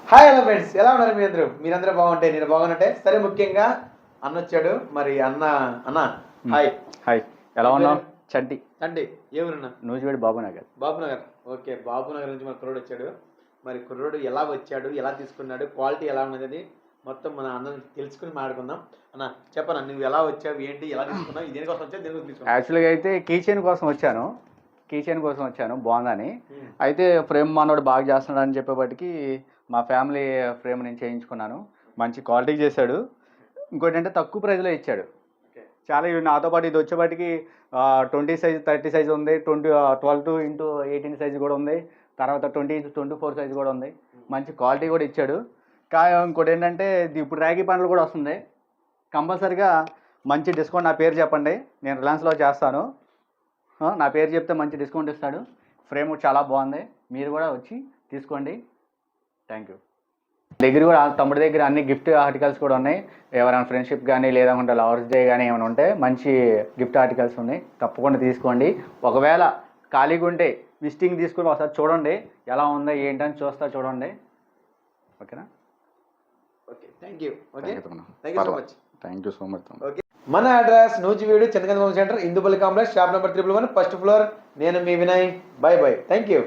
Hi hello friends, ఎలా ఉన్నారు మీరందరూ బాగుంటే నేను బాగున్నట్టే. సరే, ముఖ్యంగా అన్న వచ్చాడు. మరి అన్న హాయ్. హాయ్, ఎలా ఉన్నావు? చంటి అంటే ఏమన్నా నూజివేడి బాబునగర్. బాబునగర్. ఓకే, బాబునగర్ నుంచి మన కుర్రోడు వచ్చాడు. మరి కుర్రోడు ఎలా వచ్చాడు, ఎలా తీసుకున్నాడు, క్వాలిటీ ఎలా ఉన్నది మొత్తం మన అన్న తెలుసుకుని మాట్లాడుకుందాం. అన్న చెప్పనా, నువ్వు ఎలా వచ్చావు, ఏంటి, ఎలా తీసుకున్నావు, దేనికోసం వచ్చావు, దేనికోసం తీసుకున్నావు? యాక్చువల్గా అయితే కీ చైన్ కోసం వచ్చాను బాగుందని. అయితే ఫ్రేమ్ మనోడు బాగా చేస్తున్నాడు అని చెప్పేపటికి మా ఫ్యామిలీ ఫ్రేమ్ నేను చేయించుకున్నాను. మంచి క్వాలిటీ చేశాడు. ఇంకోటి అంటే తక్కువ ప్రైస్లో ఇచ్చాడు. చాలా నాతో పాటు ఇది వచ్చేపాటికి 20 సైజ్ 30 సైజ్ ఉంది, 12x18 సైజ్ కూడా ఉంది, తర్వాత 20x24 సైజ్ కూడా ఉంది. మంచి క్వాలిటీ కూడా ఇచ్చాడు. ఇంకోటి ఏంటంటే ఇప్పుడు రాఖీ పండుగ కూడా వస్తుంది. కంపల్సరిగా మంచి డిస్కౌంట్, నా పేరు చెప్పండి, నేను రిలయన్స్లో చేస్తాను. నా పేరు చెప్తే మంచి డిస్కౌంట్ ఇస్తాడు. ఫ్రేమ్ చాలా బాగుంది, మీరు కూడా వచ్చి తీసుకోండి. Thank you. దగ్గర కూడా తమ్ముడి దగ్గర అన్ని గిఫ్ట్ ఆర్టికల్స్ కూడా ఉన్నాయి. ఎవరైనా ఫ్రెండ్షిప్ కానీ లేదంటే లవర్స్ డే కానీ ఏమైనా ఉంటే మంచి గిఫ్ట్ ఆర్టికల్స్ ఉన్నాయి, తప్పకుండా తీసుకోండి. ఒకవేళ ఖాళీగా ఉంటే విజిటింగ్ తీసుకుని ఒకసారి చూడండి, ఎలా ఉందో ఏంటని చూడండి. ఓకేనా? Okay, thank you. Okay, thank you so much. Okay, మన address Nuzvid Chandrakant centre, Indupalli complex, shop number 111, first floor. నేను మీ Vinay. Bye bye, thank you.